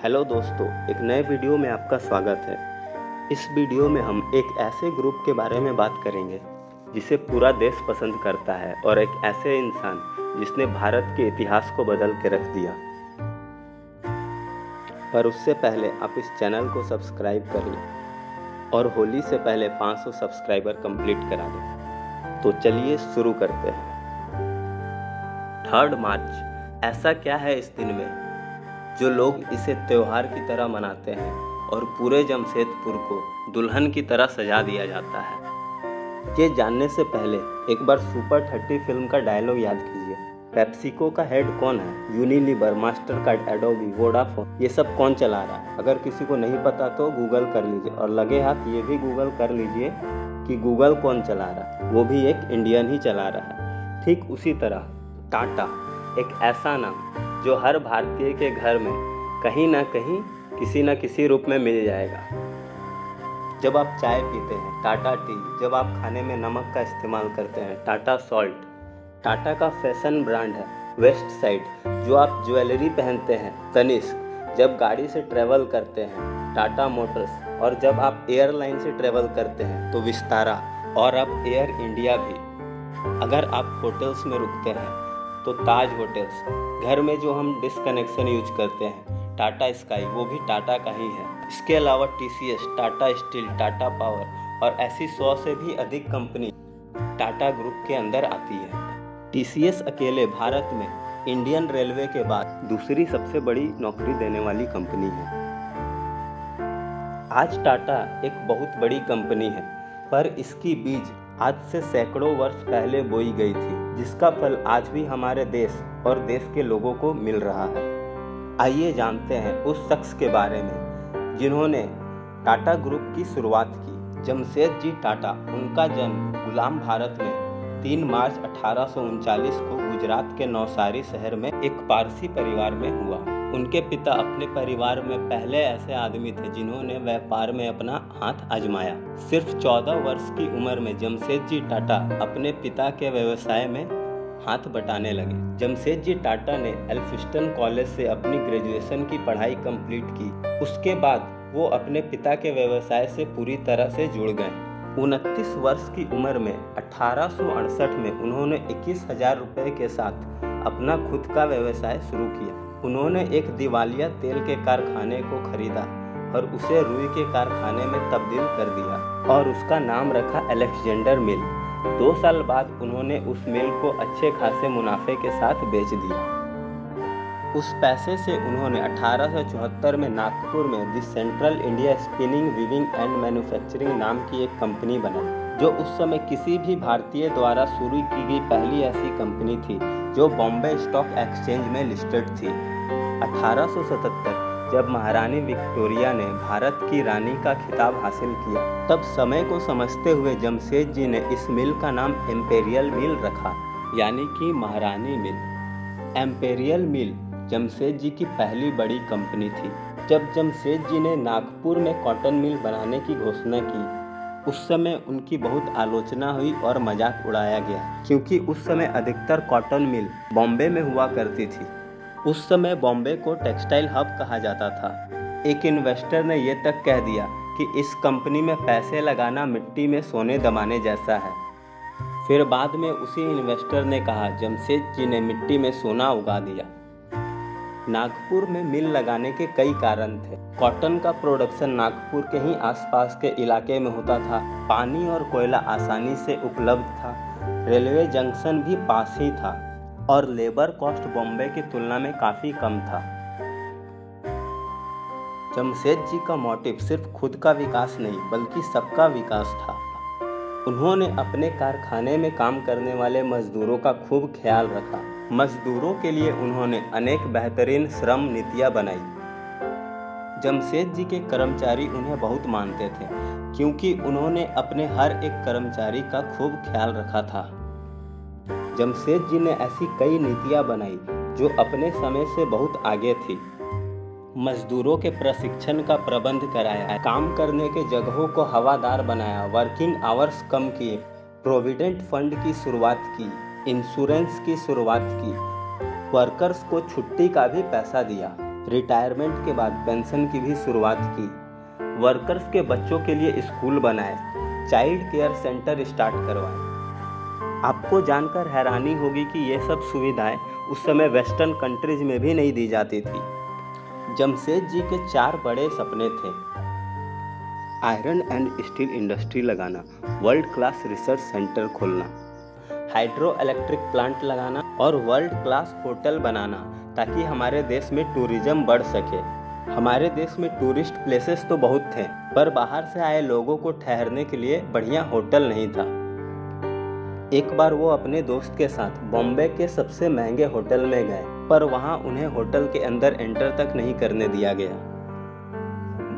Hello दोस्तों, एक नए वीडियो में आपका स्वागत है। इस वीडियो में हम एक ऐसे ग्रुप के बारे में बात करेंगे जिसे पूरा देश पसंद करता है और एक ऐसे इंसान जिसने भारत के इतिहास को बदल के रख दिया। पर उससे पहले आप इस चैनल को सब्सक्राइब कर लें और होली से पहले 500 सब्सक्राइबर कंप्लीट करा दें। तो चलिए शुरू करते हैं। 3 मार्च, ऐसा क्या है इस दिन में जो लोग इसे त्योहार की तरह मनाते हैं और पूरे जमशेदपुर को दुल्हन की तरह सजा दिया जाता है। ये जानने से पहले एक बार सुपर 30 फिल्म का डायलॉग याद कीजिए। पेप्सिको का हेड कौन है? यूनिलीवर, मास्टरकार्ड, एडोबी, वोडाफोन, ये सब कौन चला रहा है? अगर किसी को नहीं पता तो गूगल कर लीजिए और लगे हाथ ये भी गूगल कर लीजिए कि गूगल कौन चला रहा है। वो भी एक इंडियन ही चला रहा है। ठीक उसी तरह टाटा एक ऐसा नाम जो हर भारतीय के घर में कहीं ना कहीं किसी न किसी रूप में मिल जाएगा। जब आप चाय पीते हैं टाटा टी, जब आप खाने में नमक का इस्तेमाल करते हैं टाटा सॉल्ट, टाटा का फैशन ब्रांड है वेस्ट साइड, जो आप ज्वेलरी पहनते हैं तनिष्क, जब गाड़ी से ट्रेवल करते हैं टाटा मोटर्स, और जब आप एयरलाइन से ट्रेवल करते हैं तो विस्तारा, और अब एयर इंडिया भी। अगर आप होटल्स में रुकते हैं तो ताज होटल्स, घर में जो हम डिस्कनेक्शन यूज करते हैं टाटा स्काई, वो भी टाटा का ही है। इसके अलावा TCS, Tata steel, Tata power और ऐसी 100 से भी अधिक कंपनी टाटा ग्रुप के अंदर आती है। टीसीएस अकेले भारत में इंडियन रेलवे के बाद दूसरी सबसे बड़ी नौकरी देने वाली कंपनी है। आज टाटा एक बहुत बड़ी कंपनी है, पर इसकी बीज आज से सैकड़ों वर्ष पहले बोई गई थी, जिसका फल आज भी हमारे देश और देश के लोगों को मिल रहा है। आइए जानते हैं उस शख्स के बारे में जिन्होंने टाटा ग्रुप की शुरुआत की। जमशेदजी टाटा। उनका जन्म गुलाम भारत में 3 मार्च 1839 को गुजरात के नवसारी शहर में एक पारसी परिवार में हुआ। उनके पिता अपने परिवार में पहले ऐसे आदमी थे जिन्होंने व्यापार में अपना हाथ आजमाया। सिर्फ 14 वर्ष की उम्र में जमशेदजी टाटा अपने पिता के व्यवसाय में हाथ बटाने लगे। जमशेदजी टाटा ने एल्फिंस्टन कॉलेज से अपनी ग्रेजुएशन की पढ़ाई कंप्लीट की। उसके बाद वो अपने पिता के व्यवसाय से पूरी तरह से जुड़ गए। 29 वर्ष की उम्र में 1868 में उन्होंने 21,000 रुपये के साथ अपना खुद का व्यवसाय शुरू किया। उन्होंने एक दिवालिया तेल के कारखाने को खरीदा और उसे रुई के कारखाने में तब्दील कर दिया और उसका नाम रखा अलेक्जेंडर मिल। 2 साल बाद उन्होंने उस मिल को अच्छे खासे मुनाफे के साथ बेच दिया। उस पैसे से उन्होंने 1874 में नागपुर में the central India spinning, weaving and manufacturing नाम की एक कंपनी बनाई, जो उस समय किसी भी भारतीय द्वारा शुरू की गई पहली ऐसी कंपनी थी जो बॉम्बे स्टॉक एक्सचेंज में लिस्टेड थी। 1877 जब महारानी विक्टोरिया ने भारत की रानी का खिताब हासिल किया, तब समय को समझते हुए जमशेद जी ने इस मिल का नाम एम्पेरियल मिल रखा, यानी कि महारानी मिल। एम्पेरियल मिल जमशेद जी की पहली बड़ी कंपनी थी। जब जमशेद जी ने नागपुर में कॉटन मिल बनाने की घोषणा की, उस समय उनकी बहुत आलोचना हुई और मजाक उड़ाया गया, क्योंकि उस समय अधिकतर कॉटन मिल बॉम्बे में हुआ करती थी। उस समय बॉम्बे को टेक्सटाइल हब कहा जाता था। एक इन्वेस्टर ने यह तक कह दिया कि इस कंपनी में पैसे लगाना मिट्टी में सोने दबाने जैसा है। फिर बाद में उसी इन्वेस्टर ने कहा जमशेद जी ने मिट्टी में सोना उगा दिया। नागपुर में मिल लगाने के कई कारण थे। कॉटन का प्रोडक्शन नागपुर के ही आसपास के इलाके में होता था, पानी और कोयला आसानी से उपलब्ध था, रेलवे जंक्शन भी पास ही था और लेबर कॉस्ट बॉम्बे की तुलना में काफ़ी कम था। जमशेद जी का मोटिव सिर्फ खुद का विकास नहीं बल्कि सबका विकास था। उन्होंने अपने कारखाने में काम करने वाले मजदूरों का खूब ख्याल रखा। मजदूरों के लिए उन्होंने अनेक बेहतरीन श्रम नीतियां बनाई। जमशेद जी के कर्मचारी उन्हें बहुत मानते थे, क्योंकि उन्होंने अपने हर एक कर्मचारी का खूब ख्याल रखा था। जमशेद जी ने ऐसी कई नीतियां बनाई जो अपने समय से बहुत आगे थी। मजदूरों के प्रशिक्षण का प्रबंध कराया, काम करने के जगहों को हवादार बनाया, वर्किंग आवर्स कम किए, प्रोविडेंट फंड की शुरुआत की, इंश्योरेंस की शुरुआत की, वर्कर्स को छुट्टी का भी पैसा दिया। रिटायरमेंट के बाद पेंशन की भी शुरुआत की। वर्कर्स के बच्चों के लिए स्कूल बनाए, चाइल्ड केयर सेंटर स्टार्ट करवाए। आपको जानकर हैरानी होगी कि ये सब सुविधाएं उस समय वेस्टर्न कंट्रीज में भी नहीं दी जाती थी। जमशेदजी के 4 बड़े सपने थे: आयरन एंड स्टील इंडस्ट्री लगाना, वर्ल्ड क्लास रिसर्च सेंटर खोलना, हाइड्रो इलेक्ट्रिक प्लांट लगाना और वर्ल्ड क्लास होटल बनाना, ताकि हमारे देश में टूरिज्म बढ़ सके। हमारे देश में टूरिस्ट प्लेसेस तो बहुत थे, पर बाहर से आए लोगों को ठहरने के लिए बढ़िया होटल नहीं था। एक बार वो अपने दोस्त के साथ बॉम्बे के सबसे महंगे होटल में गए, पर वहां उन्हें होटल के अंदर एंटर तक नहीं करने दिया गया।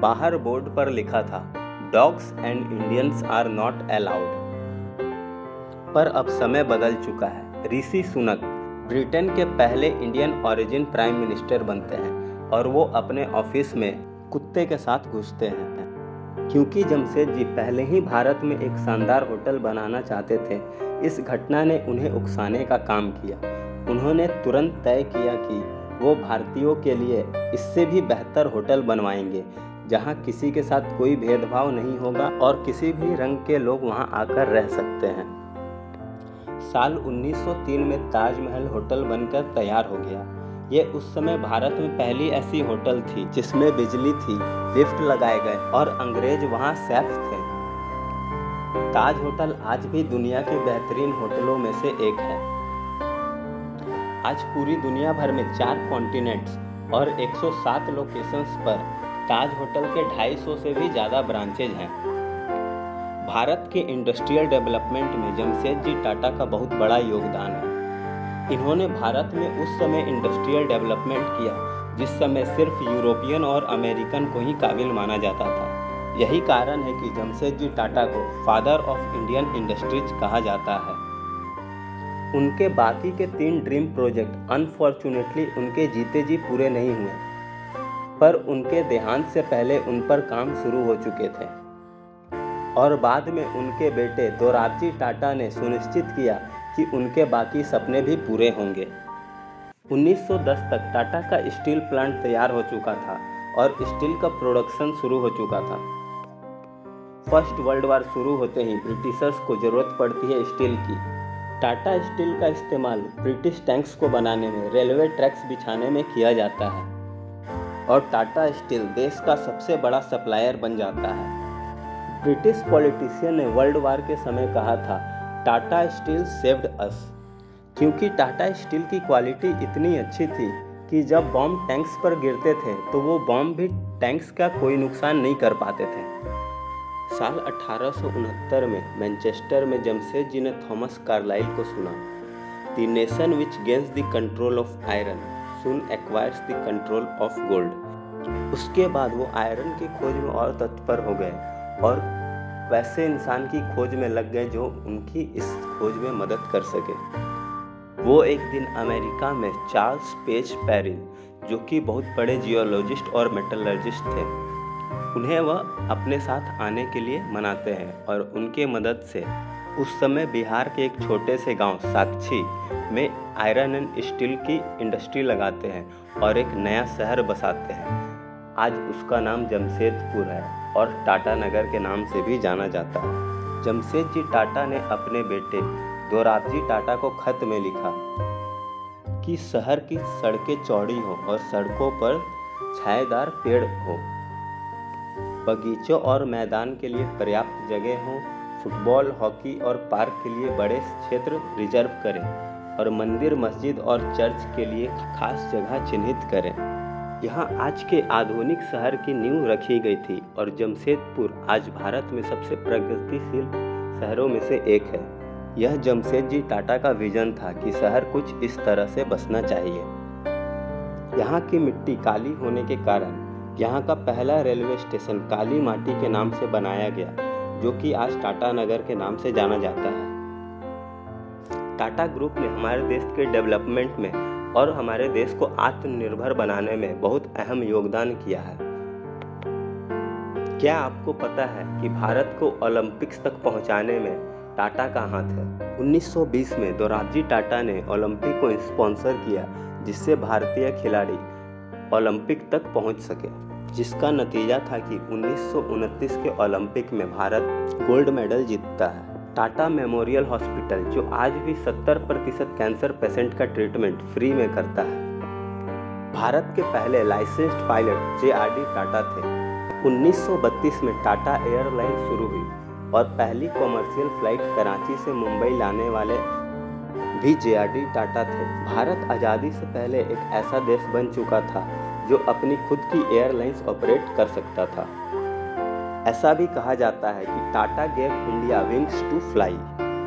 बाहर बोर्ड पर लिखा था, dogs and Indians are not allowed. पर अब समय बदल चुका है। ऋषि सुनक ब्रिटेन के पहले इंडियन ओरिजिन प्राइम मिनिस्टर बनते हैं और वो अपने ऑफिस में कुत्ते के साथ घुसते हैं। क्योंकि जमशेदजी पहले ही भारत में एक शानदार होटल बनाना चाहते थे, इस घटना ने उन्हें उकसाने का काम किया। उन्होंने तुरंत तय किया कि वो भारतीयों के लिए इससे भी बेहतर होटल बनवाएंगे, जहां किसी के साथ कोई भेदभाव नहीं होगा और किसी भी रंग के लोग वहां आकर रह सकते हैं। साल 1903 में ताजमहल होटल बनकर तैयार हो गया। ये उस समय भारत में पहली ऐसी होटल थी जिसमें बिजली थी, लिफ्ट लगाए गए और अंग्रेज वहां सेफ थे। ताज होटल आज भी दुनिया के बेहतरीन होटलों में से एक है। आज पूरी दुनिया भर में 4 कॉन्टिनेंट्स और 107 लोकेशंस पर ताज होटल के 250 से भी ज़्यादा ब्रांचेज हैं। भारत के इंडस्ट्रियल डेवलपमेंट में जमशेदजी टाटा का बहुत बड़ा योगदान है। इन्होंने भारत में उस समय इंडस्ट्रियल डेवलपमेंट किया जिस समय सिर्फ यूरोपियन और अमेरिकन को ही काबिल माना जाता था। यही कारण है कि जमशेदजी टाटा को फादर ऑफ इंडियन इंडस्ट्रीज कहा जाता है। उनके बाकी के 3 ड्रीम प्रोजेक्ट अनफॉर्चुनेटली उनके जीते जी पूरे नहीं हुए, पर उनके देहांत से पहले उन पर काम शुरू हो चुके थे और बाद में उनके बेटे दोराबजी टाटा ने सुनिश्चित किया कि उनके बाकी सपने भी पूरे होंगे। 1910 तक टाटा का स्टील प्लांट तैयार हो चुका था और स्टील का प्रोडक्शन शुरू हो चुका था। फर्स्ट वर्ल्ड वार शुरू होते ही ब्रिटिशर्स को जरूरत पड़ती है स्टील की। टाटा स्टील का इस्तेमाल ब्रिटिश टैंक्स को बनाने में, रेलवे ट्रैक्स बिछाने में किया जाता है और टाटा स्टील देश का सबसे बड़ा सप्लायर बन जाता है। ब्रिटिश पॉलिटिशियन ने वर्ल्ड वार के समय कहा था, टाटा स्टील सेव्ड अस, क्योंकि टाटा स्टील की क्वालिटी इतनी अच्छी थी कि जब बॉम्ब टैंक्स पर गिरते थे तो वो बॉम्ब भी टैंक्स का कोई नुकसान नहीं कर पाते थे। साल 1869 में मैनचेस्टर में जमशेदजी ने थॉमस कार्लाइल को सुना, the nation which gains the control of iron soon acquires the control of gold. उसके बाद वो आयरन की खोज में और तत्पर हो गए और वैसे इंसान की खोज में लग गए जो उनकी इस खोज में मदद कर सके। वो एक दिन अमेरिका में चार्ल्स पेज पेरिन, जो कि बहुत बड़े जियोलॉजिस्ट और मेटलर्जिस्ट थे, उन्हें वह अपने साथ आने के लिए मनाते हैं और उनके मदद से उस समय बिहार के एक छोटे से गांव साक्षी में आयरन एंड स्टील की इंडस्ट्री लगाते हैं और एक नया शहर बसाते हैं। आज उसका नाम जमशेदपुर है और टाटा नगर के नाम से भी जाना जाता है। जमशेदजी टाटा ने अपने बेटे दोराबजी टाटा को खत में लिखा कि शहर की सड़कें चौड़ी हो और सड़कों पर छाएदार पेड़ हो, बगीचों और मैदान के लिए पर्याप्त जगह हो, फुटबॉल, हॉकी और पार्क के लिए बड़े क्षेत्र रिजर्व करें और मंदिर, मस्जिद और चर्च के लिए खास जगह चिन्हित करें। यहाँ आज के आधुनिक शहर की नींव रखी गई थी और जमशेदपुर आज भारत में सबसे प्रगतिशील शहरों में से एक है। यह जमशेदजी टाटा का विजन था कि शहर कुछ इस तरह से बसना चाहिए। यहाँ की मिट्टी काली होने के कारण यहाँ का पहला रेलवे स्टेशन काली माटी के नाम से बनाया गया, जो कि आज टाटा नगर के नाम से जाना जाता है। टाटा ग्रुप ने हमारे देश के डेवलपमेंट में और हमारे देश को आत्मनिर्भर बनाने में बहुत अहम योगदान किया है। क्या आपको पता है कि भारत को ओलंपिक्स तक पहुंचाने में टाटा का हाथ है? 1920 में दोराबजी टाटा ने ओलंपिक को स्पॉन्सर किया, जिससे भारतीय खिलाड़ी ओलंपिक तक पहुंच सके, जिसका नतीजा था कि 1929 के ओलंपिक में भारत गोल्ड मेडल जीतता है। टाटा मेमोरियल हॉस्पिटल, जो आज भी 70% कैंसर पेशेंट का ट्रीटमेंट फ्री में करता है। भारत के पहले लाइसेंस्ड पायलट JRD टाटा थे। 1932 में टाटा एयरलाइन शुरू हुई और पहली कॉमर्शियल फ्लाइट कराची से मुंबई लाने वाले भी JRD टाटा थे। भारत आज़ादी से पहले एक ऐसा देश बन चुका था जो अपनी खुद की एयरलाइंस ऑपरेट कर सकता था। ऐसा भी कहा जाता है कि Tata gave India wings to fly.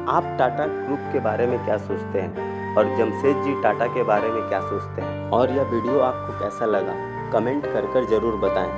आप टाटा ग्रुप के बारे में क्या सोचते हैं और जमशेदजी टाटा के बारे में क्या सोचते हैं, और यह वीडियो आपको कैसा लगा कमेंट कर जरूर बताएं।